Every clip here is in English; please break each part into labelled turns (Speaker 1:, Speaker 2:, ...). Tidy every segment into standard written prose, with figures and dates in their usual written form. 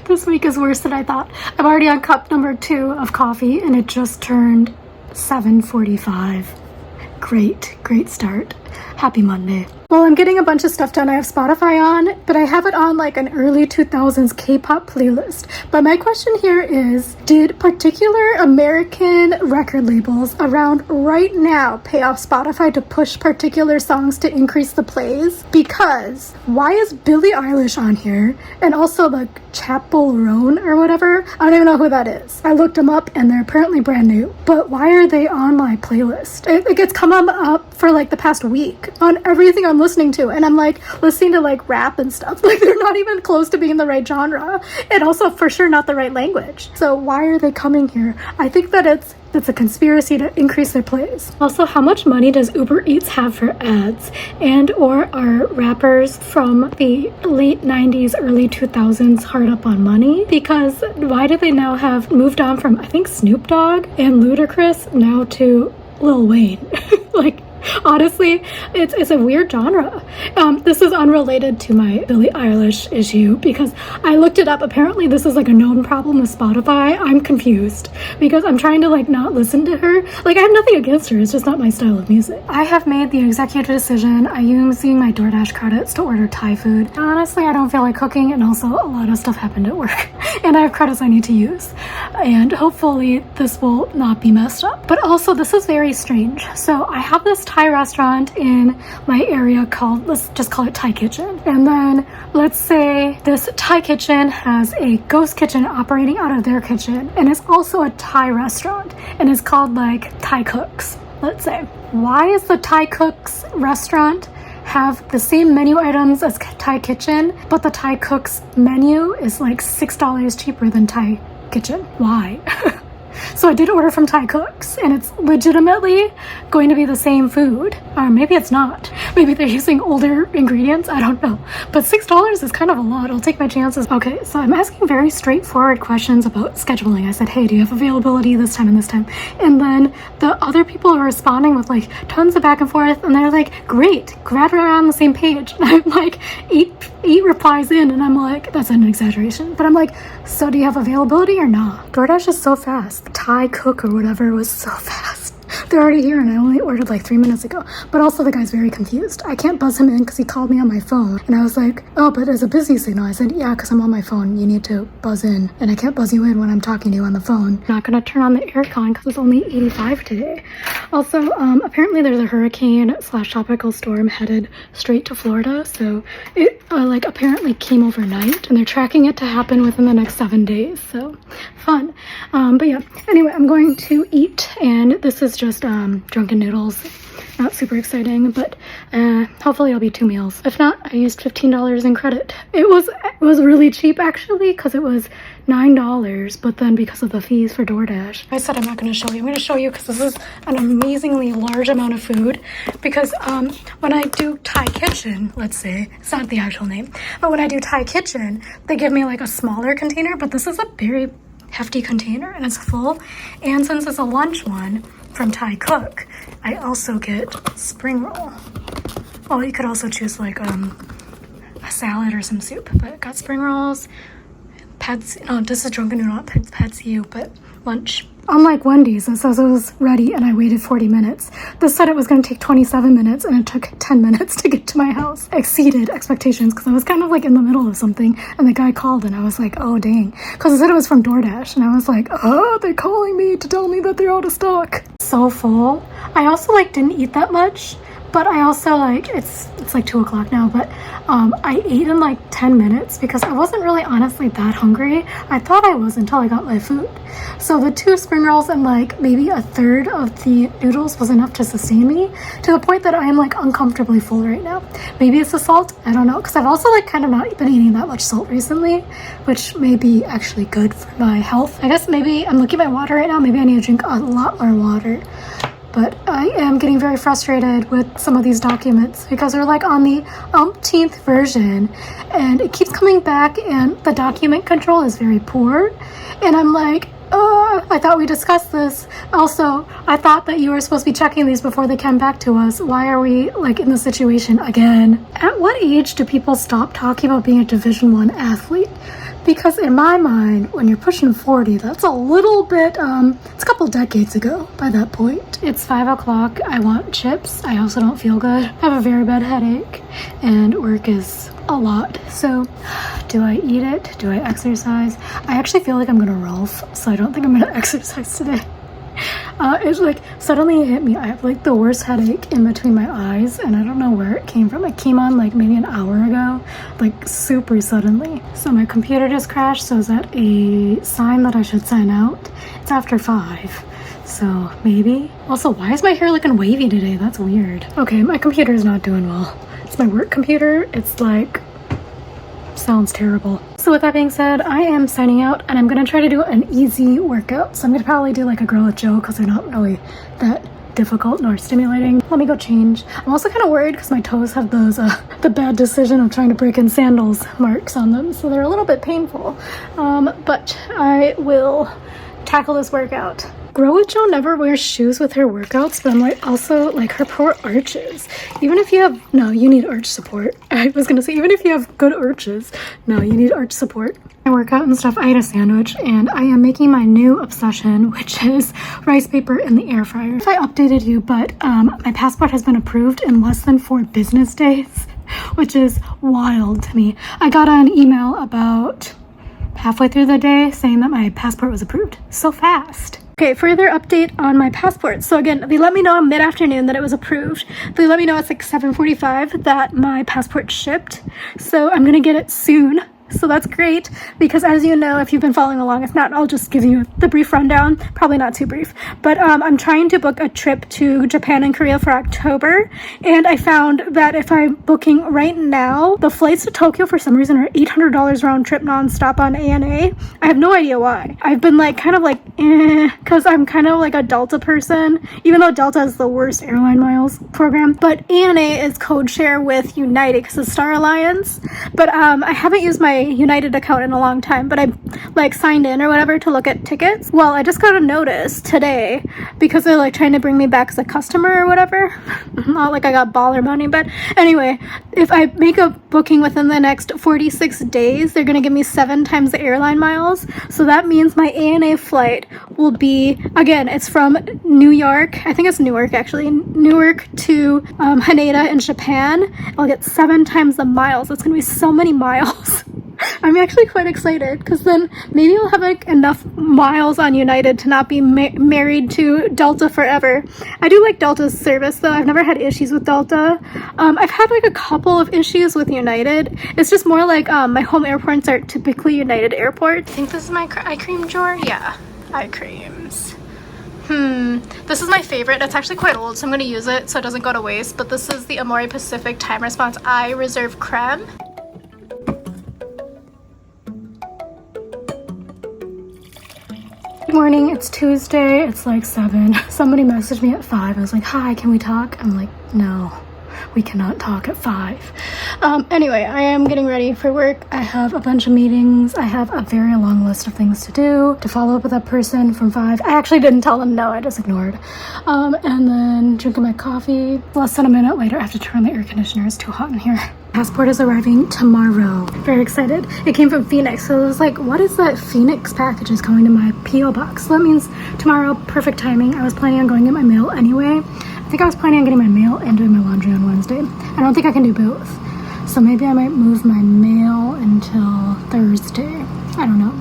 Speaker 1: This week is worse than I thought. I'm already on cup number 2 of coffee and it just turned 7:45. Great start. Happy Monday. Well, I'm getting a bunch of stuff done. I have Spotify on, but I have it on like an early 2000s K-pop playlist. But my question here is, did particular American record labels around right now pay off Spotify to push particular songs to increase the plays? Because why is Billie Eilish on here? And also like Chapel Roan or whatever? I don't even know who that is. I looked them up and they're apparently brand new. But why are they on my playlist? It gets come up for like the past week on everything I'm listening to, and I'm like listening to like rap and stuff. Like they're not even close to being the right genre, and also for sure not the right language. So why are they coming here? I think that it's a conspiracy to increase their plays. Also, how much money does Uber Eats have for ads? And or are rappers from the late 90s, early 2000s hard up on money? Because why do they now have moved on from, I think, Snoop Dogg and Ludacris now to Lil Wayne? Like, honestly, it's a weird genre. This is unrelated to my Billie Eilish issue because I looked it up. Apparently this is like a known problem with Spotify. I'm confused because I'm trying to like not listen to her. Like I have nothing against her, it's just not my style of music. I have made the executive decision. I use using my DoorDash credits to order Thai food. Honestly, I don't feel like cooking, and also a lot of stuff happened at work and I have credits I need to use, and hopefully this will not be messed up. But also this is very strange. So I have this Thai restaurant in my area called, let's just call it Thai Kitchen. And then let's say this Thai Kitchen has a ghost kitchen operating out of their kitchen, and it's also a Thai restaurant, and it's called like Thai Cooks, let's say. Why is the Thai Cooks restaurant have the same menu items as Thai Kitchen, but the Thai Cooks menu is like $6 cheaper than Thai Kitchen? Why? So I did order from Thai Cooks, and it's legitimately going to be the same food. Or maybe it's not. Maybe they're using older ingredients. I don't know. But $6 is kind of a lot. I'll take my chances. Okay, so I'm asking very straightforward questions about scheduling. I said, hey, do you have availability this time and this time? And then the other people are responding with like tons of back and forth, and they're like, great, glad we're on the same page. And I'm like eight replies in, and I'm like, that's an exaggeration. But I'm like, so do you have availability or not? DoorDash is so fast. Thai Cook or whatever was so fast. They're already here, and I only ordered like 3 minutes ago. But also the guy's very confused. I can't buzz him in because he called me on my phone, and I was like, oh, but it's a busy signal. I said, yeah, because I'm on my phone. You need to buzz in, and I can't buzz you in when I'm talking to you on the phone. I'm not gonna turn on the aircon because it's only 85 today. Also, apparently there's a hurricane/tropical storm headed straight to Florida, so it like apparently came overnight, and they're tracking it to happen within the next 7 days. So fun. But yeah, anyway, I'm going to eat, and this is just drunken noodles. Not super exciting, but hopefully it'll be 2 meals. If not, I used $15 in credit. It was really cheap actually, because it was $9, but then because of the fees for DoorDash. I said I'm not going to show you. I'm going to show you because this is an amazingly large amount of food. Because when I do Thai Kitchen, let's say, it's not the actual name, but when I do Thai Kitchen, they give me like a smaller container, but this is a very hefty container and it's full. And since it's a lunch one from Thai Cook, I also get spring roll. Oh, you could also choose like a salad or some soup, but I got spring rolls, pads. No, this is drunken noodle, not pads you, but lunch. Unlike Wendy's, it says it was ready and I waited 40 minutes. This said it was going to take 27 minutes and it took 10 minutes to get to my house. Exceeded expectations because I was kind of like in the middle of something, and the guy called and I was like, oh dang. Because I said it was from DoorDash, and I was like, oh, they're calling me to tell me that they're out of stock. So full. I also like didn't eat that much, but I also like, it's like 2 o'clock now, but I ate in like 10 minutes because I wasn't really honestly that hungry. I thought I was until I got my food. So the 2 spring rolls and like maybe a third of the noodles was enough to sustain me, to the point that I am like uncomfortably full right now. Maybe it's the salt, I don't know, because I've also like kind of not been eating that much salt recently, which may be actually good for my health. I guess maybe I'm looking at my water right now. Maybe I need to drink a lot more water. But I am getting very frustrated with some of these documents because they're like on the umpteenth version, and it keeps coming back, and the document control is very poor. And I'm like, I thought we discussed this. Also, I thought that you were supposed to be checking these before they came back to us. Why are we like in this situation again? At what age do people stop talking about being a Division I athlete? Because in my mind, when you're pushing 40, that's a little bit, it's a couple decades ago by that point. It's 5 o'clock. I want chips. I also don't feel good. I have a very bad headache and work is a lot. So do I eat it? Do I exercise? I actually feel like I'm gonna Rolf, so I don't think I'm gonna exercise today. It's like suddenly it hit me. I have like the worst headache in between my eyes and I don't know where it came from. It came on like maybe an hour ago, like super suddenly. So my computer just crashed, so is that a sign that I should sign out? It's after 5, so maybe. Also, why is my hair looking wavy today? That's weird. Okay, my computer is not doing well. It's my work computer. It's like, sounds terrible. So with that being said, I am signing out and I'm gonna try to do an easy workout. So I'm gonna probably do like a girl with Joe because they're not really that difficult nor stimulating. Let me go change. I'm also kind of worried because my toes have those the bad decision of trying to break in sandals marks on them, so they're a little bit painful. But I will tackle this workout. Girl with Joe never wears shoes with her workouts, but I'm like also like her poor arches. Even if you have, no, you need arch support. I was gonna say, even if you have good arches, no, you need arch support. I work out and stuff. I ate a sandwich and I am making my new obsession, which is rice paper in the air fryer. If I updated you, but my passport has been approved in less than 4 business days, which is wild to me. I got an email about halfway through the day saying that my passport was approved. So fast. Okay, further update on my passport. So again, they let me know mid-afternoon that it was approved. They let me know it's like 7:45 that my passport shipped. So I'm gonna get it soon. So that's great because as you know, if you've been following along, if not, I'll just give you the brief rundown. Probably not too brief, but I'm trying to book a trip to Japan and Korea for October. And I found that if I'm booking right now, the flights to Tokyo for some reason are $800 round trip nonstop on ANA. I have no idea why. I've been like kind of like, because I'm kind of like a Delta person, even though Delta is the worst airline miles program. But ANA is code share with United because of Star Alliance. But I haven't used my United account in a long time, but I like signed in or whatever to look at tickets. Well, I just got a notice today because they're like trying to bring me back as a customer or whatever. Not like I got baller money, but anyway, if I make a booking within the next 46 days, they're gonna give me 7 times the airline miles. So that means my ANA flight will be, again, it's from New York, I think it's Newark actually, Newark to Haneda in Japan. I'll get 7 times the miles. It's gonna be so many miles. I'm actually quite excited because then maybe I'll have like enough miles on United to not be married to Delta forever. I do like Delta's service though. I've never had issues with Delta. I've had like a couple of issues with United. It's just more like my home airports are typically United airports. I think this is my eye cream drawer. Yeah, eye creams. This is my favorite. It's actually quite old, so I'm going to use it so it doesn't go to waste. But this is the Amore Pacific Time Response Eye Reserve Creme. Good morning, it's Tuesday, it's like 7. Somebody messaged me at 5. I was like, hi, can we talk? I'm like, no, we cannot talk at 5. Anyway, I am getting ready for work. I have a bunch of meetings. I have a very long list of things to do, to follow up with that person from 5. I actually didn't tell them no, I just ignored. And then drinking my coffee. Less than a minute later, I have to turn on the air conditioner. It's too hot in here. Passport is arriving tomorrow. Very excited. It came from Phoenix, so it was like, what is that Phoenix package is going to my P.O. box? So that means tomorrow, perfect timing. I was planning on going to get my mail anyway. I think I was planning on getting my mail and doing my laundry on Wednesday. I don't think I can do both. So maybe I might move my mail until Thursday. I don't know.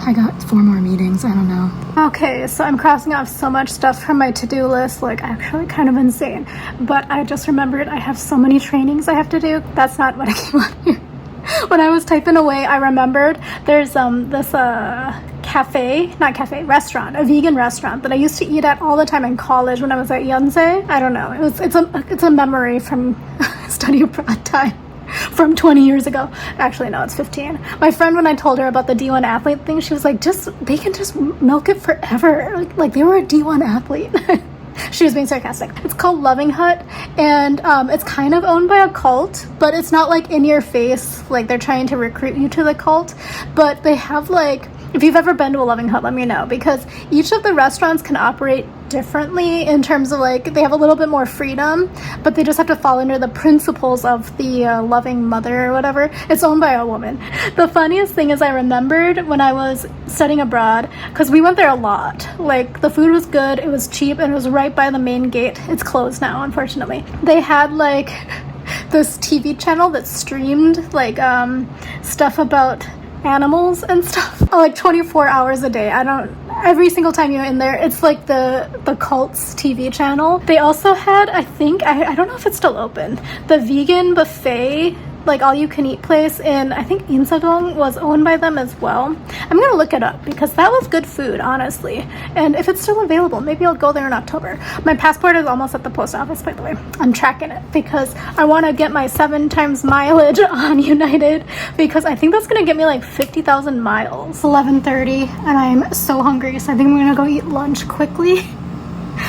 Speaker 1: I got 4 more meetings. I don't know. Okay, so I'm crossing off so much stuff from my to-do list, like actually kind of insane. But I just remembered I have so many trainings I have to do. That's not what I came on here. When I was typing away, I remembered there's this restaurant, a vegan restaurant that I used to eat at all the time in college when I was at Yonsei. I don't know. It's a memory from study abroad time. From 20 years ago. Actually, no, it's 15. My friend, when I told her about the D1 athlete thing, she was like, they can just milk it forever. Like they were a D1 athlete. She was being sarcastic. It's called Loving Hut, and it's kind of owned by a cult, but it's not like in your face, like they're trying to recruit you to the cult. But they have like, if you've ever been to a Loving Hut, let me know, because each of the restaurants can operate differently in terms of like they have a little bit more freedom, but they just have to fall under the principles of the loving mother or whatever. It's owned by a woman. The funniest thing is I remembered when I was studying abroad, because we went there a lot. Like the food was good, it was cheap, and it was right by the main gate. It's closed now, unfortunately. They had like this TV channel that streamed like stuff about animals and stuff like 24 hours a day. Every single time you're in there, it's like the cult's TV channel. They also had, I think, I don't know if it's still open, the vegan buffet, like all you can eat place in, I think Insadong was owned by them as well. I'm gonna look it up because that was good food, honestly. And if it's still available, maybe I'll go there in October. My passport is almost at the post office, by the way. I'm tracking it because I want to get my 7 times mileage on United, because I think that's gonna get me like 50,000 miles. It's 11:30 and I'm so hungry, so I think I'm gonna go eat lunch quickly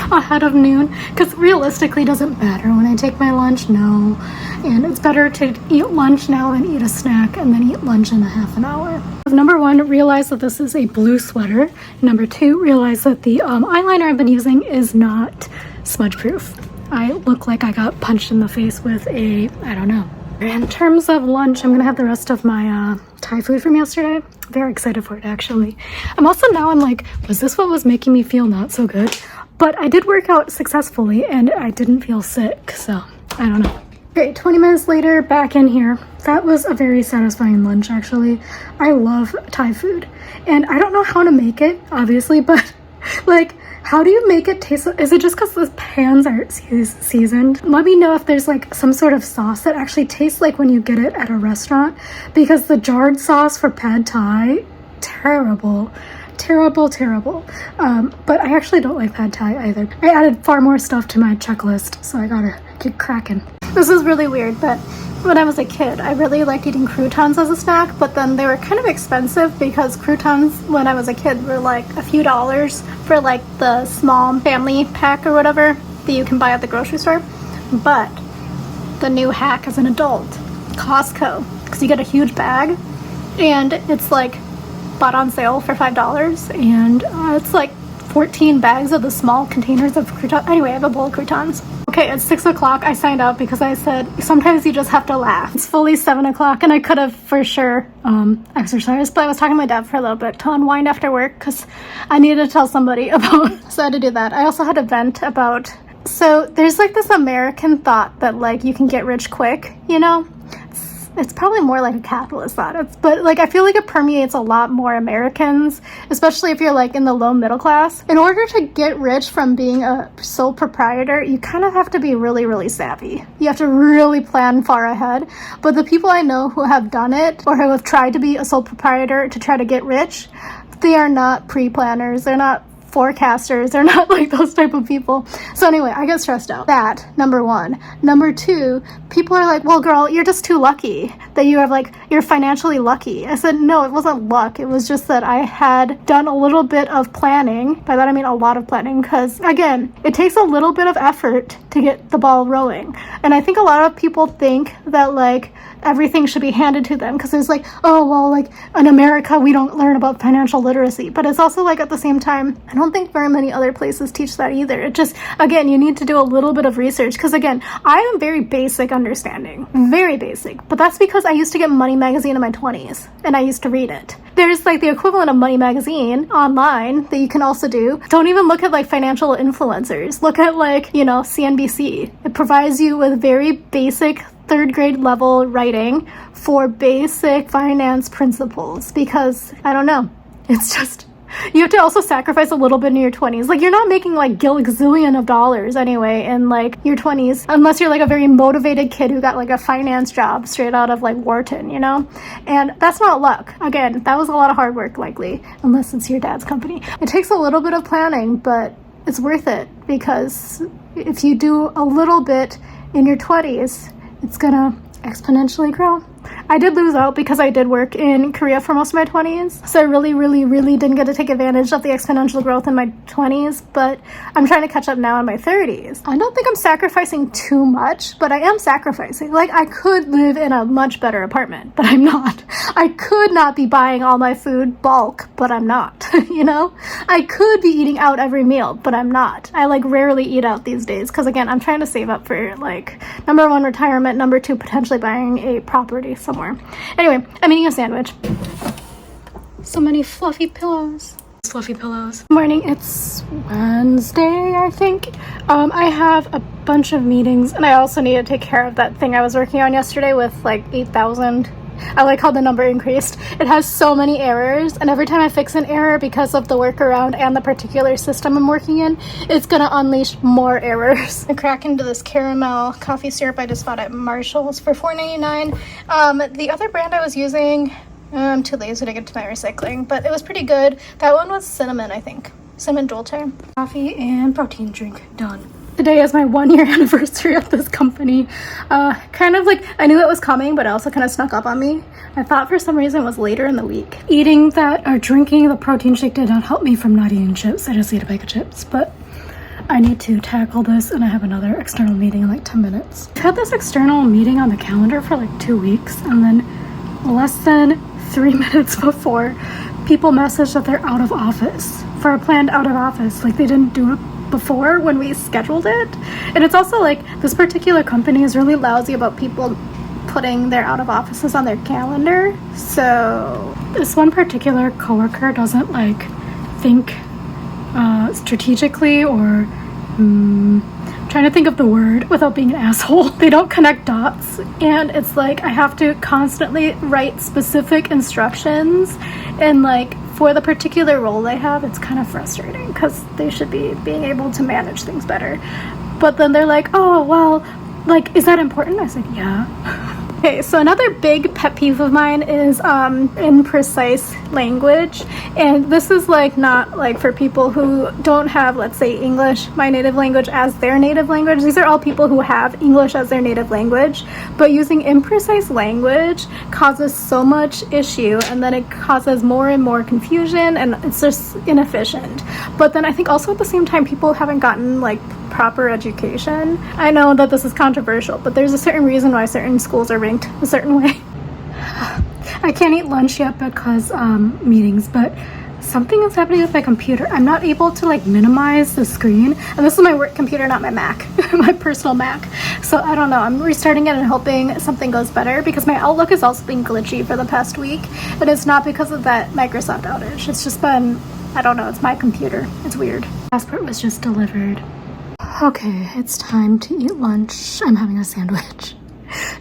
Speaker 1: ahead of noon, because realistically it doesn't matter when I take my lunch now, and it's better to eat lunch now than eat a snack and then eat lunch in a half an hour. Number 1, realize that this is a blue sweater. Number 2, realize that the eyeliner I've been using is not smudge proof. I look like I got punched in the face with a, I don't know. In terms of lunch, I'm gonna have the rest of my Thai food from yesterday. Very excited for it, actually. I'm like, was this what was making me feel not so good? But I did work out successfully and I didn't feel sick, so I don't know. Okay, 20 minutes later, back in here. That was a very satisfying lunch, actually. I love Thai food. And I don't know how to make it, obviously, but like, how do you make it taste? Is it just because the pans are seasoned? Let me know if there's like some sort of sauce that actually tastes like when you get it at a restaurant, because the jarred sauce for pad Thai, terrible. But I actually don't like pad Thai either. I added far more stuff to my checklist, so I gotta keep cracking. This is really weird, but when I was a kid, I really liked eating croutons as a snack, but then they were kind of expensive because croutons when I was a kid were like a few dollars for like the small family pack or whatever that you can buy at the grocery store. But the new hack as an adult, Costco, because you get a huge bag and it's like bought on sale for $5, and it's like 14 bags of the small containers of croutons. Anyway, I have a bowl of croutons. Okay, it's 6 o'clock. I signed up because I said sometimes you just have to laugh. It's fully 7 o'clock and I could have for sure exercised, but I was talking to my dad for a little bit to unwind after work because I needed to tell somebody about, so I had to do that. I also had to vent about, so there's like this American thought that like you can get rich quick, you know? It's probably more like a capitalist thought, but like I feel like it permeates a lot more Americans, especially if you're like in the low middle class. In order to get rich from being a sole proprietor, you kind of have to be really, really savvy. You have to really plan far ahead. But the people I know who have done it or who have tried to be a sole proprietor to try to get rich, they are not pre-planners. They're not forecasters. They're not like those type of people. So anyway, I get stressed out. That, number 1. Number 2, people are like, well, girl, you're just too lucky that you have like, you're financially lucky. I said, no, it wasn't luck. It was just that I had done a little bit of planning. By that I mean a lot of planning, because again, it takes a little bit of effort to get the ball rolling. And I think a lot of people think that like everything should be handed to them because it's like, oh, well, like in America, we don't learn about financial literacy. But it's also like at the same time, I don't think very many other places teach that either. It just, again, you need to do a little bit of research because again, I am very basic understanding, very basic. But that's because I used to get Money Magazine in my 20s and I used to read it. There's like the equivalent of Money Magazine online that you can also do. Don't even look at like financial influencers. Look at like, you know, CNBC. It provides you with very basic 3rd grade level writing for basic finance principles because, I don't know, it's just, you have to also sacrifice a little bit in your 20s. Like, you're not making like gazillion of dollars anyway in like your 20s, unless you're like a very motivated kid who got like a finance job straight out of like Wharton, you know? And that's not luck. Again, that was a lot of hard work likely, unless it's your dad's company. It takes a little bit of planning, but it's worth it because if you do a little bit in your 20s, it's gonna exponentially grow. I did lose out because I did work in Korea for most of my 20s. So I really didn't get to take advantage of the exponential growth in my 20s, but I'm trying to catch up now in my 30s. I don't think I'm sacrificing too much, but I am sacrificing. Like, I could live in a much better apartment, but I'm not. I could not be buying all my food bulk, but I'm not, you know? I could be eating out every meal, but I'm not. I like rarely eat out these days because, again, I'm trying to save up for like number one, retirement, number two, potentially buying a property somewhere. Anyway, I'm eating a sandwich. So many fluffy pillows. Fluffy pillows. Morning, it's Wednesday, I think. I have a bunch of meetings, and I also need to take care of that thing I was working on yesterday with like 8,000. I like how the number increased. It has so many errors, and every time I fix an error because of the workaround and the particular system I'm working in, it's gonna unleash more errors. I crack into this caramel coffee syrup I just bought at Marshall's for $4.99. The other brand I was using, I'm too lazy to get to my recycling, but it was pretty good. That one was cinnamon, I think. Cinnamon dolce. Coffee and protein drink done. Today is my 1 year anniversary of this company. Kind of like, I knew it was coming, but it also kind of snuck up on me. I thought for some reason it was later in the week. Eating that or drinking the protein shake did not help me from not eating chips. I just ate a bag of chips, but I need to tackle this, and I have another external meeting in like 10 minutes. I've had this external meeting on the calendar for like 2 weeks, and then less than 3 minutes before, people message that they're out of office for a planned out of office. Like, they didn't do it before when we scheduled it. And it's also like, this particular company is really lousy about people putting their out of offices on their calendar. So this one particular coworker doesn't like think strategically, or trying to think of the word without being an asshole. They don't connect dots, and it's like I have to constantly write specific instructions, and like for the particular role they have, it's kind of frustrating because they should be being able to manage things better. But then they're like, oh, well, like, is that important? I said, yeah. Okay, so another big pet peeve of mine is imprecise language. And this is like not like for people who don't have, let's say, English, my native language, as their native language. These are all people who have English as their native language. But using imprecise language causes so much issue, and then it causes more and more confusion, and it's just inefficient. But then I think also at the same time, people haven't gotten like proper education. I know that this is controversial, but there's a certain reason why certain schools are ranked a certain way. I can't eat lunch yet because meetings, but something is happening with my computer. I'm not able to like minimize the screen, and this is my work computer, not my Mac, my personal Mac. So I don't know, I'm restarting it and hoping something goes better, because my Outlook has also been glitchy for the past week, but it's not because of that Microsoft outage. It's just been, I don't know, it's my computer. It's weird. Passport was just delivered. Okay, it's time to eat lunch. I'm having a sandwich.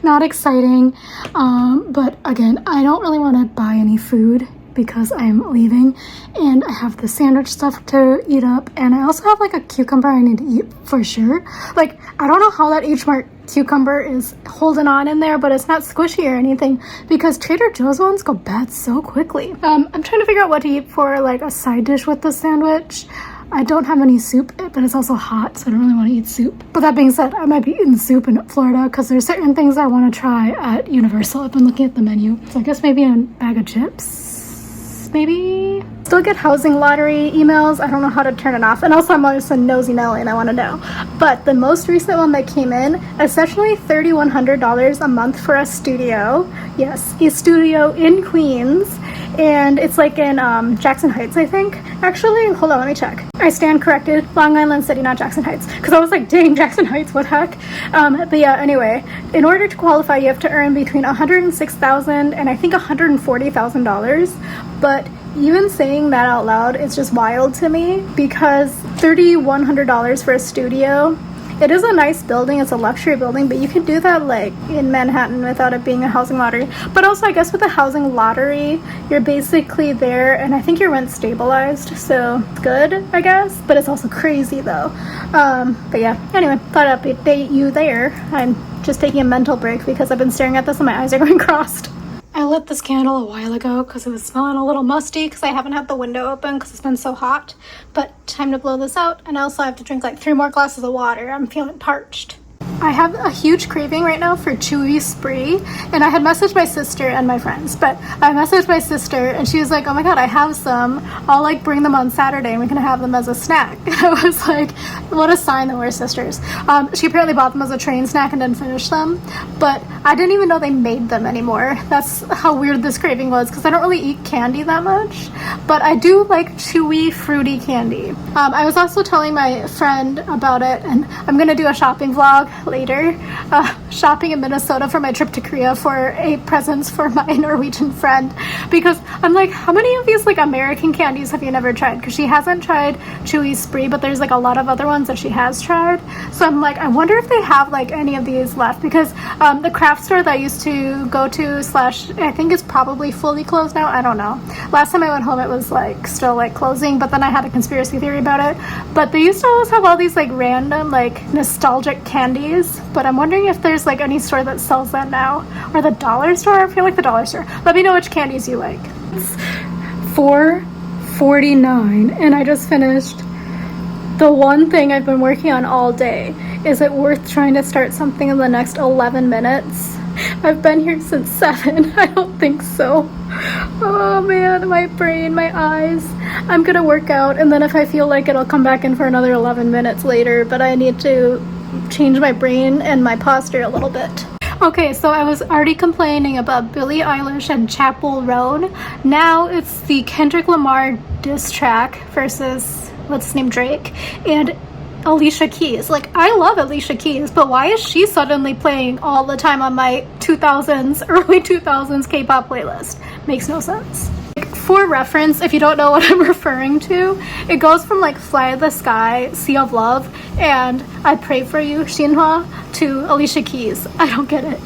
Speaker 1: Not exciting, but again, I don't really want to buy any food because I'm leaving, and I have the sandwich stuff to eat up, and I also have like a cucumber I need to eat for sure. Like, I don't know how that H Mart cucumber is holding on in there, but it's not squishy or anything, because Trader Joe's ones go bad so quickly. I'm trying to figure out what to eat for like a side dish with the sandwich. I don't have any soup, but it's also hot, so I don't really want to eat soup. But that being said, I might be eating soup in Florida because there's certain things I want to try at Universal. I've been looking at the menu. So I guess maybe a bag of chips, maybe? Still get housing lottery emails. I don't know how to turn it off. And also I'm always a nosy Nelly and I want to know. But the most recent one that came in, essentially $3,100 a month for a studio. Yes, a studio in Queens. And it's like in Jackson Heights, I think. Actually, hold on, let me check. I stand corrected. Long Island City, not Jackson Heights. Because I was like, dang, Jackson Heights, what heck? But yeah, anyway, in order to qualify, you have to earn between $106,000 and I think $140,000. But even saying that out loud, it's just wild to me, because $3,100 for a studio, it is a nice building, it's a luxury building, but you can do that like in Manhattan without it being a housing lottery. But also, I guess with a housing lottery, you're basically there, and I think your rent's stabilized, so it's good, I guess. But it's also crazy though. But yeah, anyway, thought I'd update you there. I'm just taking a mental break because I've been staring at this and my eyes are going crossed. I lit this candle a while ago because it was smelling a little musty because I haven't had the window open because it's been so hot. But time to blow this out, and also I have to drink like 3 more glasses of water. I'm feeling parched. I have a huge craving right now for chewy spree, and I had messaged my sister and my friends, but I messaged my sister and she was like, oh my god, I have some, I'll like bring them on Saturday and we can have them as a snack. And I was like, what a sign that we're sisters. She apparently bought them as a train snack and didn't finish them, but I didn't even know they made them anymore. That's how weird this craving was, because I don't really eat candy that much, but I do like chewy fruity candy. I was also telling my friend about it, and I'm gonna do a shopping vlog later, shopping in Minnesota for my trip to Korea for a presents for my Norwegian friend, because I'm like, how many of these like American candies have you never tried? Because she hasn't tried chewy spree, but there's like a lot of other ones that she has tried. So I'm like, I wonder if they have like any of these left, because the craft store that I used to go to slash I think is probably fully closed now. I don't know. Last time I went home it was like still like closing, but then I had a conspiracy theory about it. But they used to always have all these like random like nostalgic candies, but I'm wondering if there's like any store that sells that now, or the dollar store. I feel like the dollar store. Let me know which candies you like. It's $4.49 and I just finished the one thing I've been working on all day. Is it worth trying to start something in the next 11 minutes? I've been here since 7. I don't think so. Oh man, my brain, my eyes. I'm gonna work out, and then if I feel like it, I'll come back in for another 11 minutes later, but I need to change my brain and my posture a little bit. Okay, so I was already complaining about Billie Eilish and Chapel Roan. Now it's the Kendrick Lamar diss track versus, what's his name, Drake, and Alicia Keys. Like, I love Alicia Keys, but why is she suddenly playing all the time on my 2000s, early 2000s K-pop playlist? Makes no sense. For reference, if you don't know what I'm referring to, it goes from like Fly the Sky, Sea of Love, and I Pray For You, Shinhwa, to Alicia Keys. I don't get it.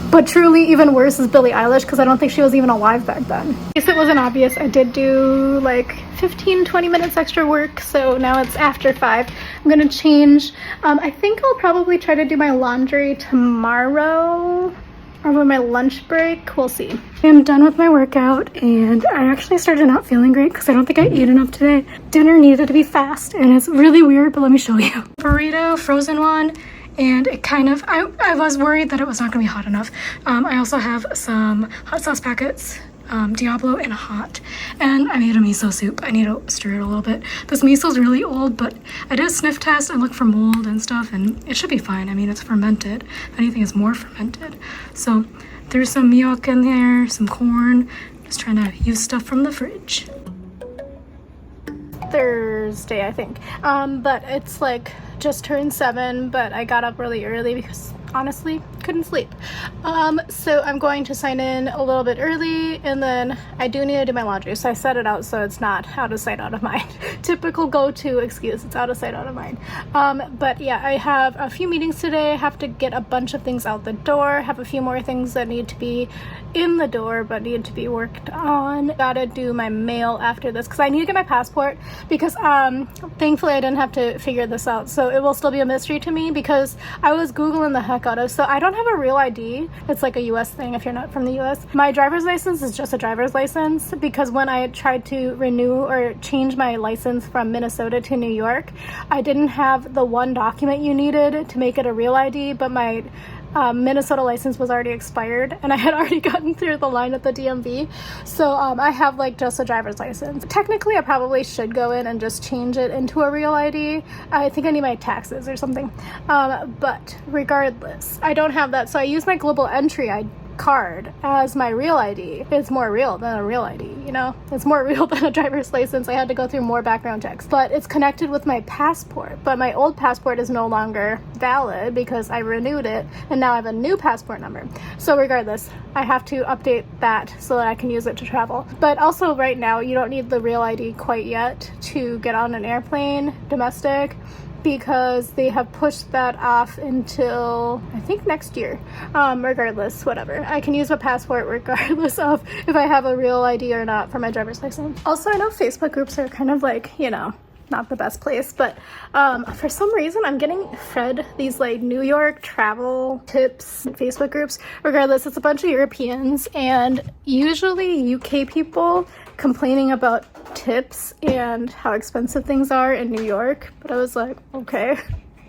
Speaker 1: But truly even worse is Billie Eilish, because I don't think she was even alive back then. In case it wasn't obvious, I did do like 15-20 minutes extra work, so now it's after 5. I'm gonna change. I think I'll probably try to do my laundry tomorrow over my lunch break. We'll see. I'm done with my workout, and I actually started not feeling great because I don't think I ate enough today. Dinner needed to be fast, and it's really weird, but let me show you. Burrito, frozen one, and it kind of, I was worried that it was not gonna be hot enough. I also have some hot sauce packets, Diablo and a hot, and I made a miso soup. I need to stir it a little bit. This miso is really old, but I did a sniff test and look for mold and stuff, and it should be fine. I mean, it's fermented. If anything, it's more fermented. So there's some miok in there, some corn. Just trying to use stuff from the fridge. Thursday, I think. But it's like just turned 7, but I got up really early because honestly couldn't sleep. So I'm going to sign in a little bit early, and then I do need to do my laundry, so I set it out so it's not out of sight, out of mind. Typical go-to excuse, it's out of sight, out of mind. But yeah, I have a few meetings today. I have to get a bunch of things out the door, have a few more things that need to be in the door but need to be worked on. Gotta do my mail after this because I need to get my passport, because thankfully I didn't have to figure this out, so it will still be a mystery to me because I was googling the heck out of. So I don't have a real ID. It's like a US thing if you're not from the US. My driver's license is just a driver's license, because when I tried to renew or change my license from Minnesota to New York, I didn't have the one document you needed to make it a real ID, but my Minnesota license was already expired and I had already gotten through the line at the DMV. So I have like just a driver's license. Technically I probably should go in and just change it into a real ID. I think I need my taxes or something. But regardless, I don't have that. So I use my global entry card as my real ID. It's more real than a real ID, you know? It's more real than a driver's license. I had to go through more background checks, but it's connected with my passport. But my old passport is no longer valid because I renewed it and now I have a new passport number. So regardless, I have to update that so that I can use it to travel. But also right now, you don't need the real ID quite yet to get on an airplane, domestic, because they have pushed that off until I think next year. Regardless, whatever, I can use my passport regardless of if I have a real ID or not for my driver's license. Also, I know Facebook groups are kind of like, you know, not the best place, but for some reason I'm getting fed these like New York travel tips Facebook groups. Regardless, it's a bunch of Europeans and usually UK people complaining about tips and how expensive things are in New York. But I was like, okay,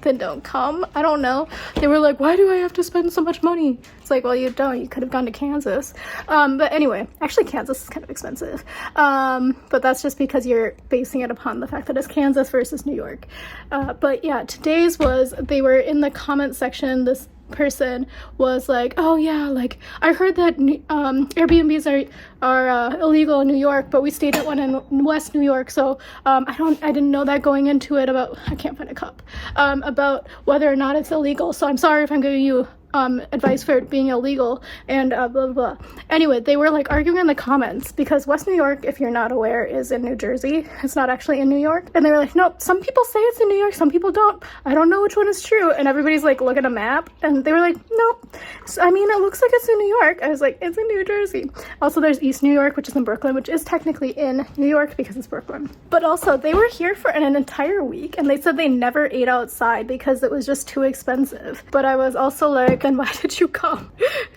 Speaker 1: then don't come. I don't know. They were like, why do I have to spend so much money? It's like, well, you don't. You could have gone to Kansas. But anyway, actually Kansas is kind of expensive. But that's just because you're basing it upon the fact that it's Kansas versus New York. But yeah, today's was, they were in the comment section, this person was like, oh yeah, like I heard that Airbnbs are illegal in New York, but we stayed at one in West New York, so I didn't know that going into it about, I can't find a cup, about whether or not it's illegal, so I'm sorry if I'm giving you advice for it being illegal, and blah, blah, blah. Anyway, they were like arguing in the comments because West New York, if you're not aware, is in New Jersey. It's not actually in New York. And they were like, nope, some people say it's in New York, some people don't. I don't know which one is true. And everybody's like, look at a map. And they were like, nope. So, I mean, it looks like it's in New York. I was like, it's in New Jersey. Also, there's East New York, which is in Brooklyn, which is technically in New York because it's Brooklyn. But also, they were here for an entire week, and they said they never ate outside because it was just too expensive. But I was also like, then why did you come?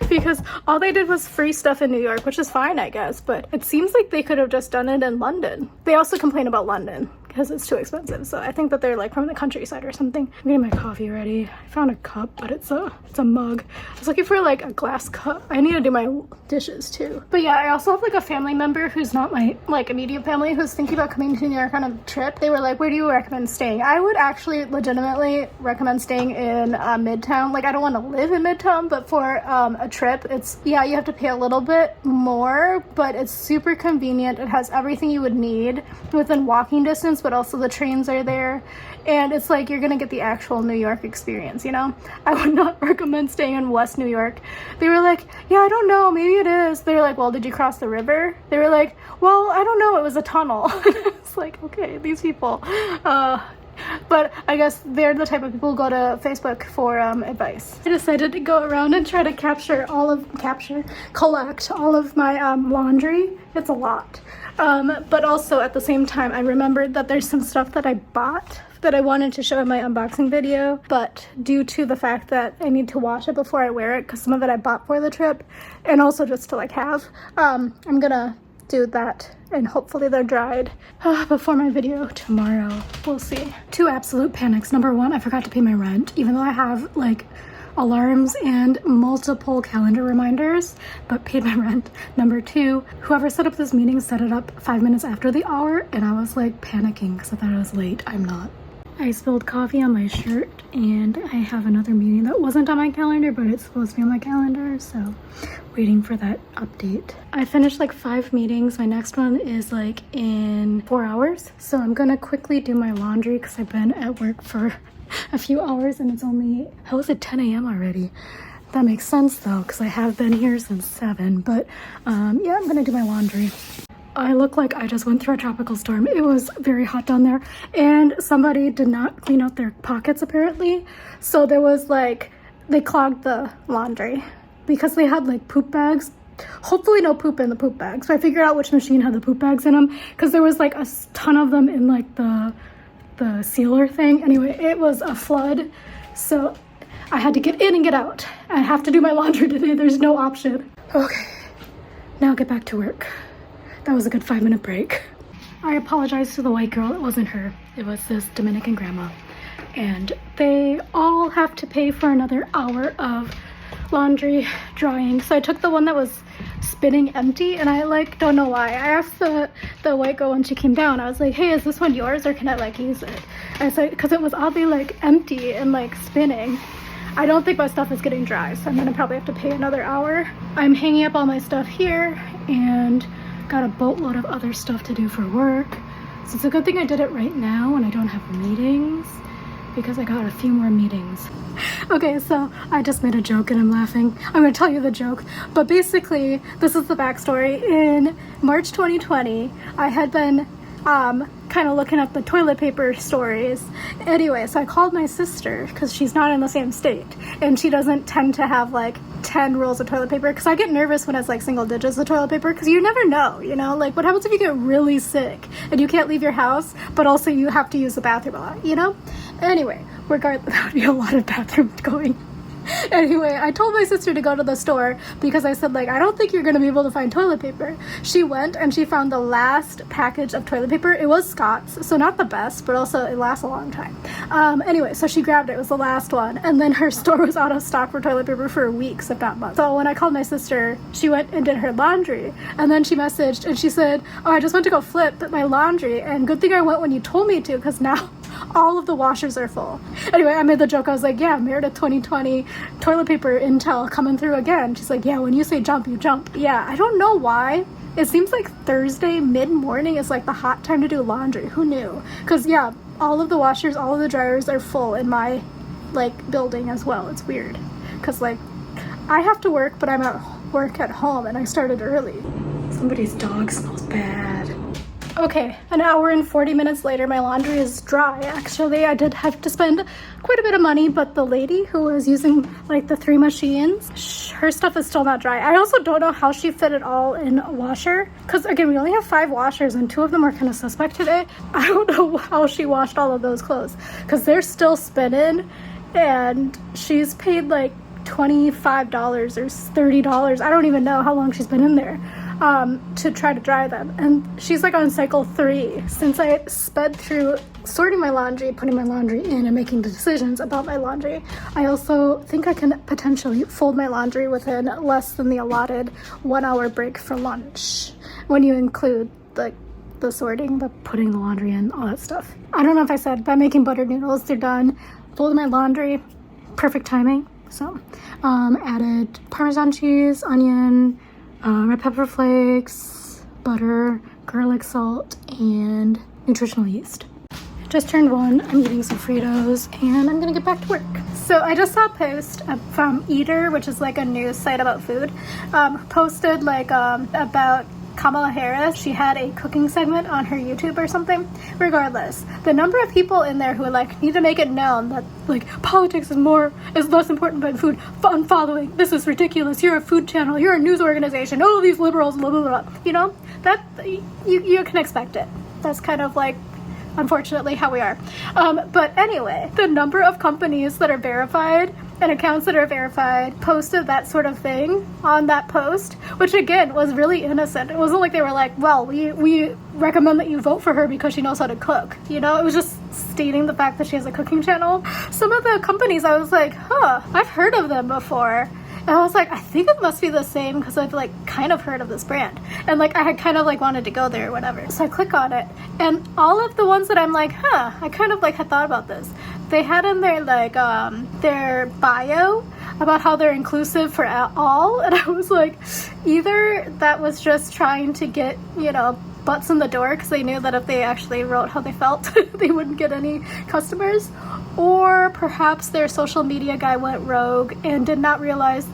Speaker 1: Because all they did was free stuff in New York, which is fine, I guess, but it seems like they could have just done it in London. They also complain about London because it's too expensive, so I think that they're like from the countryside or something. I'm getting my coffee ready. I found a cup, but it's a mug. I was looking for like a glass cup. I need to do my dishes too. But yeah, I also have like a family member who's not my like immediate family who's thinking about coming to New York on a trip. They were like, where do you recommend staying? I would actually legitimately recommend staying in Midtown. Like, I don't want to live in Midtown, but for a trip, it's, yeah, you have to pay a little bit more, but it's super convenient. It has everything you would need within walking distance, but also the trains are there, and it's like you're gonna get the actual New York experience, you know? I would not recommend staying in West New York. They were like, yeah, I don't know, maybe it is. They were like, well, did you cross the river? They were like, well, I don't know, it was a tunnel. It's like, okay, these people. But I guess they're the type of people who go to Facebook for advice. I decided to go around and try to collect all of my laundry. It's a lot. But also at the same time, I remembered that there's some stuff that I bought that I wanted to show in my unboxing video, but due to the fact that I need to wash it before I wear it, because some of it I bought for the trip, and also just to like have, I'm gonna do that, and hopefully they're dried before my video tomorrow. We'll see. Two absolute panics. Number one, I forgot to pay my rent, even though I have like alarms and multiple calendar reminders, but paid my rent. Number two, whoever set up this meeting set it up 5 minutes after the hour, and I was like panicking because I thought I was late. I'm not. I spilled coffee on my shirt, and I have another meeting that wasn't on my calendar, but it's supposed to be on my calendar, so waiting for that update. I finished like 5 meetings. My next one is like in 4 hours, so I'm gonna quickly do my laundry because I've been at work for a few hours, and it's only, how is it 10 a.m. already? That makes sense though, because I have been here since 7, but yeah, I'm gonna do my laundry. I look like I just went through a tropical storm. It was very hot down there, and somebody did not clean out their pockets apparently. So there was like, they clogged the laundry because they had like poop bags. Hopefully no poop in the poop bags. So I figured out which machine had the poop bags in them because there was like a ton of them in like the sealer thing. Anyway, it was a flood. So I had to get in and get out. I have to do my laundry today. There's no option. Okay, now get back to work. That was a good 5-minute break. I apologize to the white girl. It wasn't her. It was this Dominican grandma. And they all have to pay for another hour of laundry drying. So I took the one that was spinning empty, and I like don't know why. I asked the white girl when she came down. I was like, hey, is this one yours, or can I like use it? And so because it was oddly like empty and like spinning. I don't think my stuff is getting dry, so I'm gonna probably have to pay another hour. I'm hanging up all my stuff here, and got a boatload of other stuff to do for work. So it's a good thing I did it right now when I don't have meetings, because I got a few more meetings. Okay, so I just made a joke and I'm laughing. I'm gonna tell you the joke. But basically, this is the backstory. In March 2020, I had been kind of looking up the toilet paper stories. Anyway, so I called my sister because she's not in the same state, and she doesn't tend to have like 10 rolls of toilet paper, because I get nervous when it's like single digits of toilet paper, because you never know, you know, like what happens if you get really sick and you can't leave your house, but also you have to use the bathroom a lot, you know? Anyway, regardless, that would be a lot of bathroom going. Anyway, I told my sister to go to the store because I said, like, I don't think you're gonna be able to find toilet paper. She went and she found the last package of toilet paper. It was Scott's, so not the best, but also it lasts a long time. Anyway, so she grabbed it. It was the last one, and then her store was out of stock for toilet paper for weeks, if not months. So when I called my sister, she went and did her laundry, and then she messaged and she said, oh, I just went to go flip my laundry, and good thing I went when you told me to, because now all of the washers are full. Anyway, I made the joke. I was like, yeah, Meredith 2020 toilet paper intel coming through again. She's like, yeah, when you say jump, you jump. Yeah, I don't know why. It seems like Thursday mid-morning is like the hot time to do laundry. Who knew? Because yeah, all of the washers, all of the dryers are full in my like building as well. It's weird because like I have to work, but I'm at work at home and I started early. Somebody's dog smells bad. Okay, an hour and 40 minutes later, my laundry is dry. Actually, I did have to spend quite a bit of money, but the lady who was using like the 3 machines, her stuff is still not dry. I also don't know how she fit it all in a washer, because again, we only have 5 washers and 2 of them are kind of suspect today. I don't know how she washed all of those clothes, because they're still spinning, and she's paid like $25 or $30. I don't even know how long she's been in there. To try to dry them, and she's like on cycle 3 since I sped through sorting my laundry, putting my laundry in, and making the decisions about my laundry. I also think I can potentially fold my laundry within less than the allotted 1 hour break for lunch when you include the sorting, the putting the laundry in, all that stuff. I don't know if I said, by making buttered noodles, they're done. Folded my laundry, perfect timing. So added Parmesan cheese, onion, red pepper flakes, butter, garlic salt, and nutritional yeast. Just turned 1, I'm eating some Fritos, and I'm gonna get back to work. So I just saw a post from Eater, which is like a news site about food, posted like about Kamala Harris. She had a cooking segment on her YouTube or something. Regardless, the number of people in there who like need to make it known that like politics is less important than food. Unfollowing, this is ridiculous. You're a food channel. You're a news organization. Oh, these liberals, blah blah blah. You know that you can expect it. That's kind of like, unfortunately, how we are. But anyway, the number of companies that are verified and accounts that are verified posted that sort of thing on that post, which again was really innocent. It wasn't like they were like, well, we recommend that you vote for her because she knows how to cook. You know, it was just stating the fact that she has a cooking channel. Some of the companies, I was like, I've heard of them before. And I was like, I think it must be the same because I've like kind of heard of this brand. And like I had kind of like wanted to go there or whatever. So I click on it, and all of the ones that I'm like, I kind of like had thought about this. They had in their like their bio about how they're inclusive for all, and I was like, either that was just trying to get, you know, butts in the door because they knew that if they actually wrote how they felt, they wouldn't get any customers, or perhaps their social media guy went rogue and did not realize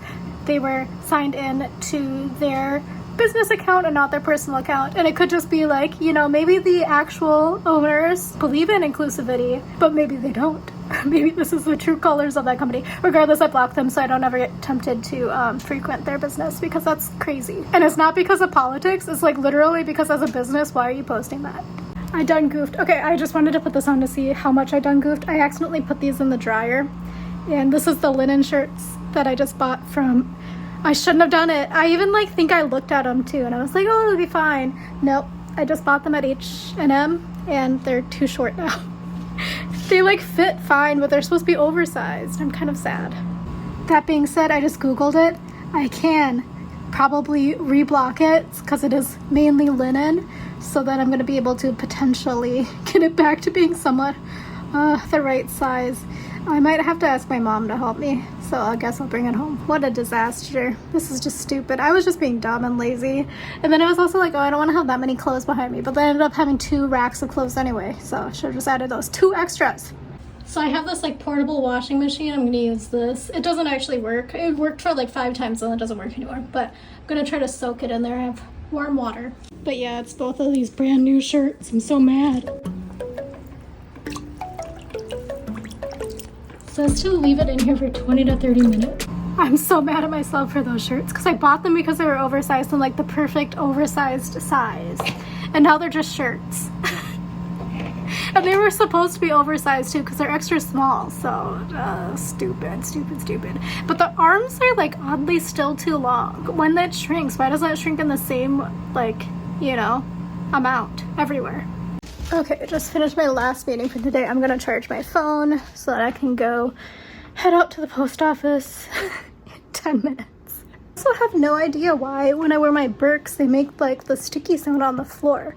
Speaker 1: they were signed in to their business account and not their personal account. And it could just be like, you know, maybe the actual owners believe in inclusivity, but maybe they don't. Maybe this is the true colors of that company. Regardless, I block them so I don't ever get tempted to frequent their business, because that's crazy. And it's not because of politics. It's like literally because as a business, why are you posting that? I done goofed. Okay, I just wanted to put this on to see how much I done goofed. I accidentally put these in the dryer, and this is the linen shirts that I just bought from. I shouldn't have done it. I even like think I looked at them too, and I was like, oh, it'll be fine. Nope, I just bought them at H&M, and they're too short now. They like fit fine, but they're supposed to be oversized. I'm kind of sad. That being said, I just Googled it. I can probably reblock it because it is mainly linen, so that I'm going to be able to potentially get it back to being somewhat the right size. I might have to ask my mom to help me, so I guess I'll bring it home. What a disaster. This is just stupid. I was just being dumb and lazy. And then I was also like, oh, I don't want to have that many clothes behind me. But then I ended up having 2 racks of clothes anyway, so I should have just added those 2 extras. So I have this like portable washing machine. I'm going to use this. It doesn't actually work. It worked for like 5 times and it doesn't work anymore. But I'm going to try to soak it in there. I have warm water. But yeah, it's both of these brand new shirts. I'm so mad. Says to leave it in here for 20 to 30 minutes. I'm so mad at myself for those shirts because I bought them because they were oversized and like the perfect oversized size. And now they're just shirts. And they were supposed to be oversized too because they're extra small. So stupid. But the arms are like oddly still too long. When that shrinks, why doesn't it shrink in the same, like, you know, amount everywhere? Okay, I just finished my last meeting for today. I'm gonna charge my phone so that I can go head out to the post office in 10 minutes. I also have no idea why when I wear my Birks, they make like the sticky sound on the floor.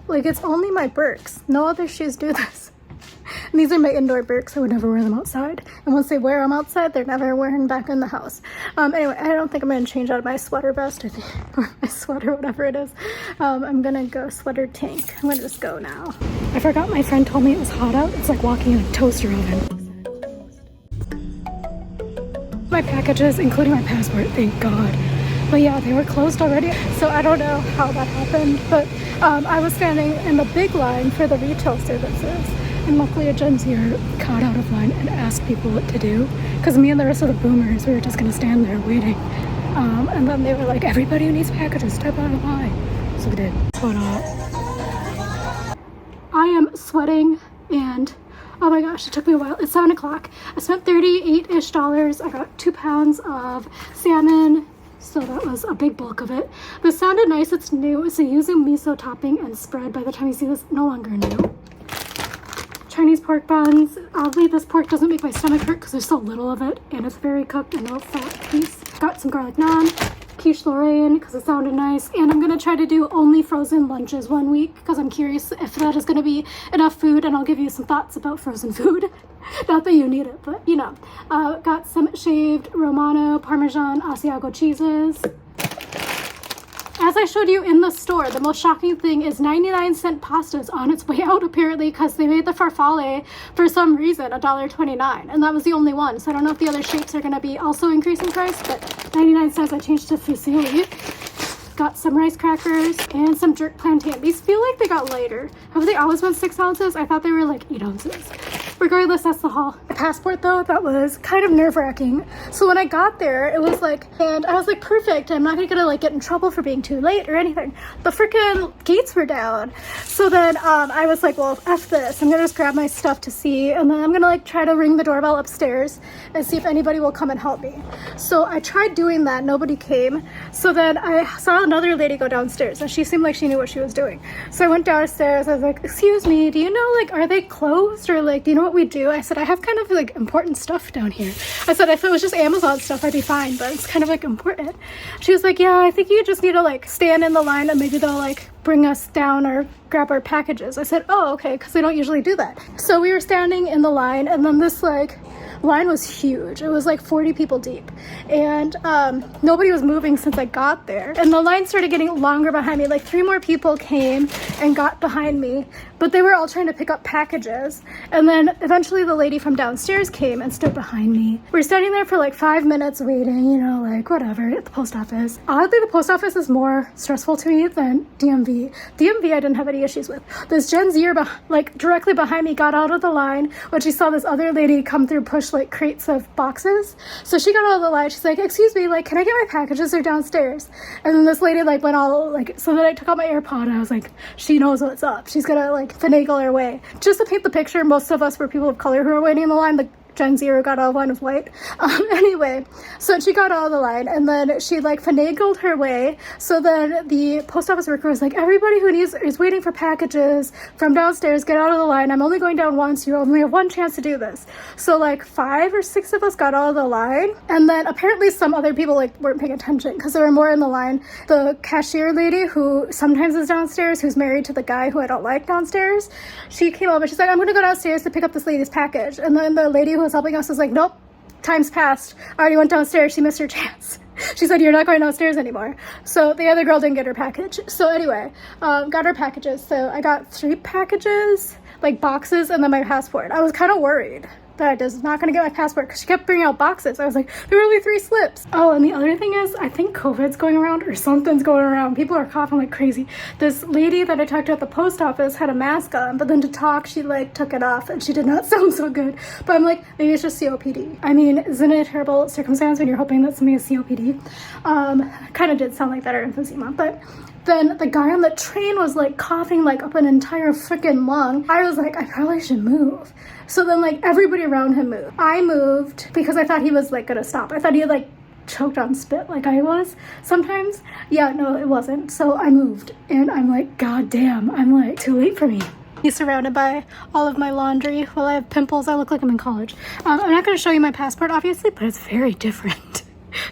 Speaker 1: Like, it's only my Birks. No other shoes do this. And these are my indoor Birks. I would never wear them outside. And once they wear them outside, they're never wearing back in the house. Anyway, I don't think I'm going to change out of my sweater vest, I think, or my sweater, whatever it is. I'm going to go sweater tank. I'm going to just go now. I forgot my friend told me it was hot out. It's like walking in a toaster oven. My packages, including my passport, thank God. But yeah, they were closed already, so I don't know how that happened. But I was standing in the big line for the retail services, and luckily a Gen Zer got out of line and asked people what to do, because me and the rest of the boomers, we were just gonna stand there waiting. And then they were like, everybody who needs packages, step out of line. So we did. But I am sweating, and oh my gosh, it took me a while. It's 7 o'clock. I spent $38-ish. I got 2 pounds of salmon, so that was a big bulk of it. This sounded nice. It's new. It's a yuzu miso topping and spread. By the time you see this, no longer new. Chinese pork buns. Oddly, this pork doesn't make my stomach hurt because there's so little of it, and it's very cooked and no fat piece. Got some garlic naan, quiche Lorraine because it sounded nice, and I'm gonna try to do only frozen lunches 1 week because I'm curious if that is gonna be enough food, and I'll give you some thoughts about frozen food. Not that you need it, but you know. Got some shaved Romano Parmesan Asiago cheeses. As I showed you in the store, the most shocking thing is 99-cent pasta is on its way out apparently because they made the farfalle for some reason $1.29, and that was the only one. So I don't know if the other shapes are going to be also increasing price, but 99 cents I changed to fusilli. Got some rice crackers and some jerk plantain. These feel like they got lighter. Have they always been 6 ounces? I thought they were like 8 ounces. Regardless, that's the haul. My passport though, that was kind of nerve-wracking. So when I got there, it was like, and I was like, perfect, I'm not gonna like get in trouble for being too late or anything. The freaking gates were down. So then I was like, well, F this. I'm gonna just grab my stuff to see, and then I'm gonna like try to ring the doorbell upstairs and see if anybody will come and help me. So I tried doing that, nobody came. So then I saw another lady go downstairs, and she seemed like she knew what she was doing. So I went downstairs, I was like, excuse me, do you know, like, are they closed, or like, do you know what we do? I said, I have kind of like important stuff down here. I said, if it was just Amazon stuff, I'd be fine, but it's kind of like important. She was like, yeah, I think you just need to like stand in the line and maybe they'll like bring us down or grab our packages. I said, oh, okay, because they don't usually do that. So we were standing in the line, and then this like line was huge. It was like 40 people deep, and nobody was moving since I got there, and the line started getting longer behind me. Like 3 more people came and got behind me, but they were all trying to pick up packages, and then eventually the lady from downstairs came and stood behind me. We're standing there for like 5 minutes waiting, you know, like whatever, at the post office. Oddly, the post office is more stressful to me than DMV. DMV I didn't have any issues with. This Gen Zer like directly behind me got out of the line when she saw this other lady come through, push like crates of boxes. So she got out of the line. She's like, excuse me, like, can I get my packages? They're downstairs. And then this lady like went all like, so then I took out my AirPod, and I was like, she knows what's up. She's gonna like finagle her way. Just to paint the picture, most of us were people of color who were waiting in the line. The Gen Zer got out of line with white. Anyway, so she got out of the line, and then she like finagled her way. So then the post office worker was like, everybody who is waiting for packages from downstairs, get out of the line. I'm only going down once. You only have one chance to do this. So like 5 or 6 of us got out of the line, and then apparently some other people like weren't paying attention because there were more in the line. The cashier lady who sometimes is downstairs, who's married to the guy who I don't like downstairs, she came over. She's like, I'm gonna go downstairs to pick up this lady's package. And then the lady who was helping us was like, nope, time's passed. I already went downstairs. She missed her chance. She said, you're not going downstairs anymore. So the other girl didn't get her package. So anyway, got her packages. So I got 3 packages, like boxes, and then my passport. I was kind of worried that I was not going to get my passport because she kept bringing out boxes. I was like, there were only 3 slips. Oh, and the other thing is, I think COVID's going around or something's going around. People are coughing like crazy. This lady that I talked to at the post office had a mask on, but then to talk, she like took it off, and she did not sound so good. But I'm like, maybe it's just COPD. I mean, isn't it a terrible circumstance when you're hoping that something is COPD? Kind of did sound like that or emphysema, but Then the guy on the train was like coughing like up an entire freaking lung. I was like, I probably should move. So then like everybody around him moved. I moved because I thought he was like gonna stop. I thought he had like choked on spit like I was sometimes. Yeah, no, it wasn't. So I moved and I'm like, God damn, I'm like too late for me. He's surrounded by all of my laundry. While I have pimples, I look like I'm in college. I'm not going to show you my passport, obviously, but it's very different.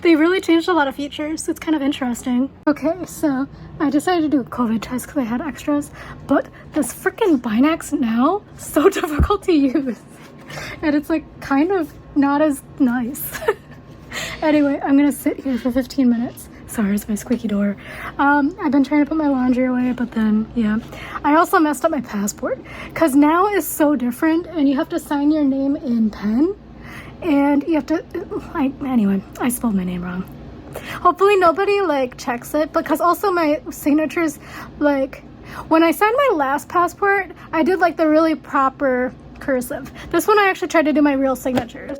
Speaker 1: They really changed a lot of features. It's kind of interesting. Okay, so I decided to do a COVID test because I had extras, but this freaking Binax now, so difficult to use. And it's like kind of not as nice. Anyway, I'm going to sit here for 15 minutes. Sorry, it's my squeaky door. I've been trying to put my laundry away, but then, yeah. I also messed up my passport because now it's so different and you have to sign your name in pen and you have to, anyway, I spelled my name wrong. Hopefully nobody like checks it because also my signatures, like when I signed my last passport, I did like the really proper cursive. This one I actually tried to do my real signature.